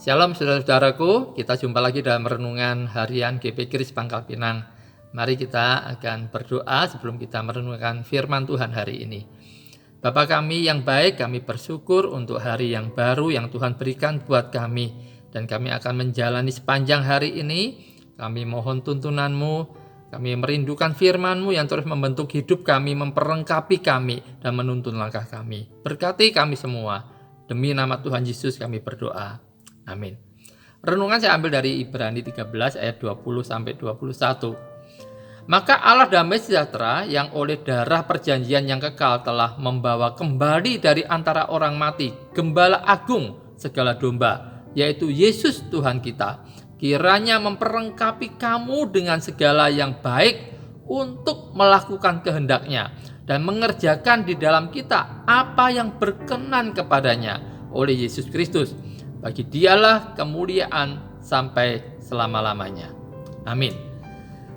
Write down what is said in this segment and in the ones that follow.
Shalom saudara-saudaraku, kita jumpa lagi dalam renungan harian GP Kris Pangkal Pinang. Mari kita akan berdoa sebelum kita merenungkan firman Tuhan hari ini. Bapa kami yang baik, kami bersyukur untuk hari yang baru yang Tuhan berikan buat kami. Dan kami akan menjalani sepanjang hari ini. Kami mohon tuntunan-Mu, kami merindukan firman-Mu yang terus membentuk hidup kami, memperlengkapi kami, dan menuntun langkah kami. Berkati kami semua. Demi nama Tuhan Yesus kami berdoa. Amin. Renungan saya ambil dari Ibrani 13 ayat 20-21. Maka Allah damai sejahtera yang oleh darah perjanjian yang kekal telah membawa kembali dari antara orang mati Gembala Agung segala domba, yaitu Yesus Tuhan kita. Kiranya memperlengkapi kamu dengan segala yang baik untuk melakukan kehendak-Nya dan mengerjakan di dalam kita apa yang berkenan kepadanya oleh Yesus Kristus. Bagi Dialah kemuliaan sampai selama-lamanya. Amin.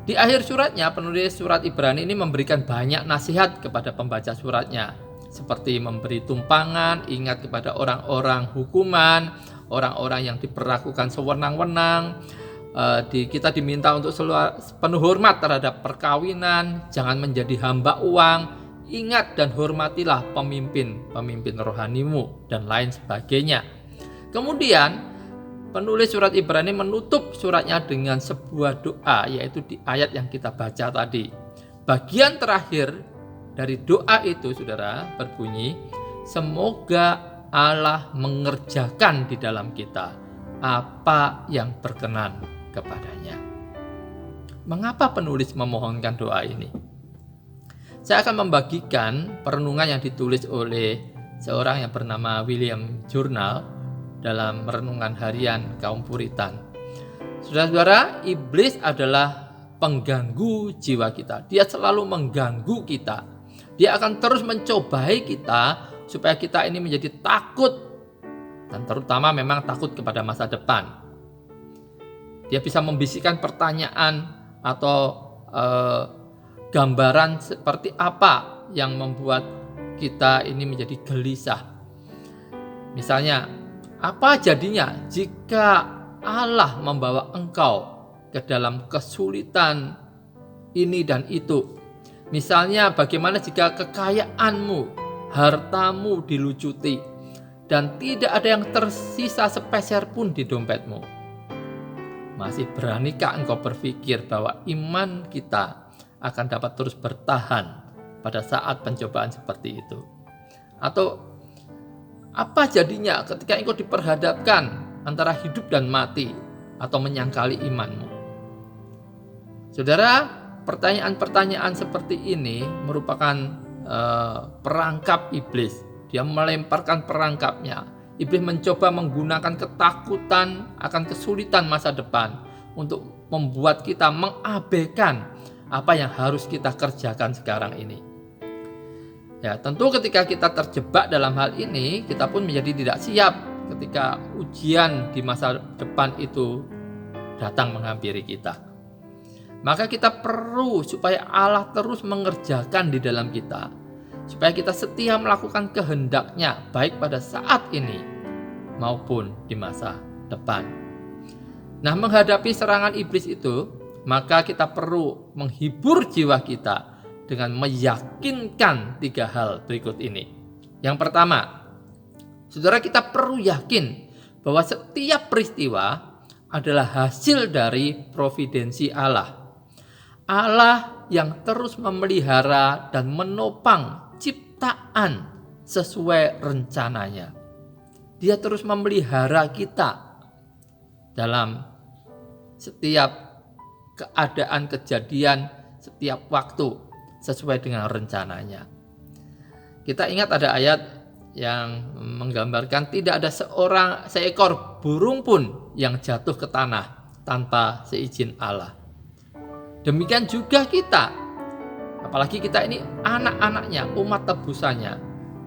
Di akhir suratnya, penulis surat Ibrani ini memberikan banyak nasihat kepada pembaca suratnya. Seperti memberi tumpangan, ingat kepada orang-orang hukuman, orang-orang yang diperlakukan sewenang-wenang. Kita diminta untuk penuh hormat terhadap perkawinan, jangan menjadi hamba uang, ingat dan hormatilah pemimpin rohanimu, dan lain sebagainya. Kemudian penulis surat Ibrani menutup suratnya dengan sebuah doa, yaitu di ayat yang kita baca tadi. Bagian terakhir dari doa itu, saudara, berbunyi, semoga Allah mengerjakan di dalam kita apa yang berkenan kepadanya. Mengapa penulis memohonkan doa ini? Saya akan membagikan perenungan yang ditulis oleh seorang yang bernama William Journal dalam renungan harian kaum Puritan. Saudara-saudara, iblis adalah pengganggu jiwa kita. Dia selalu mengganggu kita. Dia akan terus mencobai kita supaya kita ini menjadi takut, dan terutama memang takut kepada masa depan. Dia bisa membisikkan pertanyaan atau gambaran seperti apa yang membuat kita ini menjadi gelisah. Misalnya, apa jadinya jika Allah membawa engkau ke dalam kesulitan ini dan itu? Misalnya, bagaimana jika kekayaanmu, hartamu dilucuti dan tidak ada yang tersisa sepeser pun di dompetmu? Masih beranikah engkau berpikir bahwa iman kita akan dapat terus bertahan pada saat pencobaan seperti itu? Atau apa jadinya ketika engkau diperhadapkan antara hidup dan mati atau menyangkali imanmu? Saudara, pertanyaan-pertanyaan seperti ini merupakan perangkap iblis. Dia melemparkan perangkapnya. Iblis mencoba menggunakan ketakutan akan kesulitan masa depan untuk membuat kita mengabaikan apa yang harus kita kerjakan sekarang ini. Ya, tentu ketika kita terjebak dalam hal ini, kita pun menjadi tidak siap ketika ujian di masa depan itu datang menghampiri kita. Maka kita perlu supaya Allah terus mengerjakan di dalam kita, supaya kita setia melakukan kehendak-Nya baik pada saat ini maupun di masa depan. Nah, menghadapi serangan iblis itu, maka kita perlu menghibur jiwa kita dengan meyakinkan 3 hal berikut ini. Yang pertama, saudara, kita perlu yakin bahwa setiap peristiwa adalah hasil dari providensi Allah. Allah yang terus memelihara dan menopang ciptaan sesuai rencananya. Dia terus memelihara kita dalam setiap keadaan, kejadian, setiap waktu sesuai dengan rencananya. Kita ingat ada ayat yang menggambarkan tidak ada seekor burung pun yang jatuh ke tanah tanpa seizin Allah. Demikian juga kita, apalagi kita ini anak-anaknya, umat tebusannya,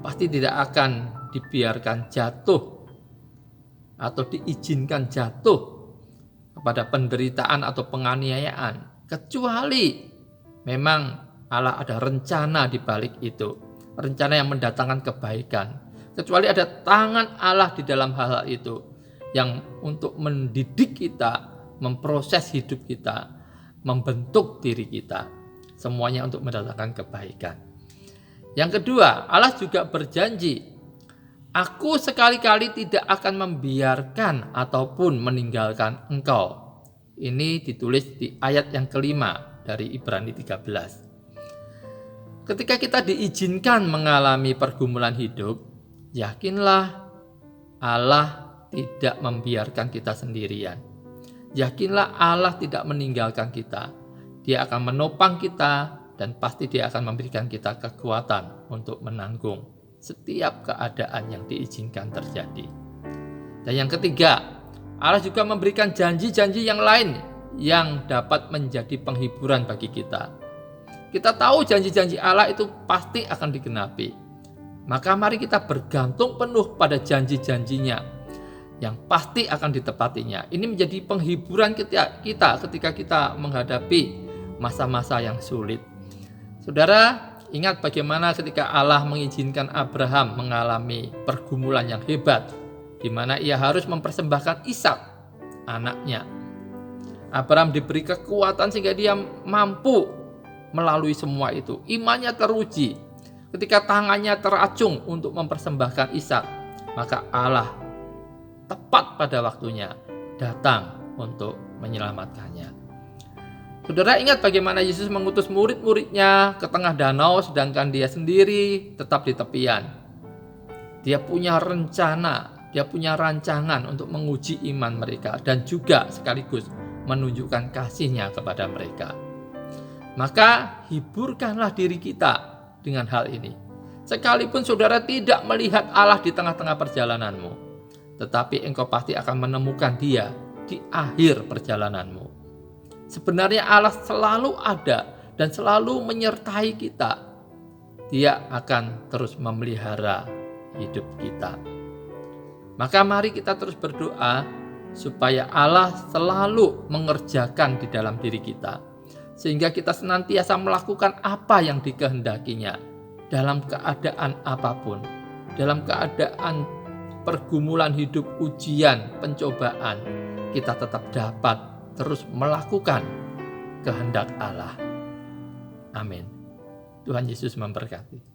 pasti tidak akan dibiarkan jatuh atau diizinkan jatuh kepada penderitaan atau penganiayaan, kecuali memang Allah ada rencana di balik itu, rencana yang mendatangkan kebaikan. Kecuali ada tangan Allah di dalam hal itu. yang untuk mendidik kita, memproses hidup kita, membentuk diri kita. Semuanya untuk mendatangkan kebaikan. Yang kedua, Allah juga berjanji, Aku sekali-kali tidak akan membiarkan ataupun meninggalkan engkau. Ini ditulis di ayat yang kelima dari Ibrani 13. Ketika kita diizinkan mengalami pergumulan hidup, yakinlah Allah tidak membiarkan kita sendirian. Yakinlah Allah tidak meninggalkan kita. Dia akan menopang kita dan pasti Dia akan memberikan kita kekuatan untuk menanggung setiap keadaan yang diizinkan terjadi. Dan yang ketiga, Allah juga memberikan janji-janji yang lain yang dapat menjadi penghiburan bagi kita. Kita tahu janji-janji Allah itu pasti akan digenapi. Maka mari kita bergantung penuh pada janji-janjinya yang pasti akan ditepatinya. Ini menjadi penghiburan kita ketika kita menghadapi masa-masa yang sulit. Saudara, ingat bagaimana ketika Allah mengizinkan Abraham mengalami pergumulan yang hebat, di mana ia harus mempersembahkan Ishak, anaknya. Abraham diberi kekuatan sehingga dia mampu melalui semua itu. Imannya teruji. Ketika tangannya teracung untuk mempersembahkan Ishak, maka Allah tepat pada waktunya datang untuk menyelamatkannya. Saudara, ingat bagaimana Yesus mengutus murid-muridnya ke tengah danau sedangkan dia sendiri tetap di tepian. Dia punya rencana, dia punya rancangan untuk menguji iman mereka dan juga sekaligus menunjukkan kasih-Nya kepada mereka. Maka hiburkanlah diri kita dengan hal ini. Sekalipun saudara tidak melihat Allah di tengah-tengah perjalananmu, tetapi engkau pasti akan menemukan Dia di akhir perjalananmu. Sebenarnya Allah selalu ada dan selalu menyertai kita. Dia akan terus memelihara hidup kita. Maka mari kita terus berdoa supaya Allah selalu mengerjakan di dalam diri kita, sehingga kita senantiasa melakukan apa yang dikehendakinya dalam keadaan apapun, dalam keadaan pergumulan hidup, ujian, pencobaan, kita tetap dapat terus melakukan kehendak Allah. Amin. Tuhan Yesus memberkati.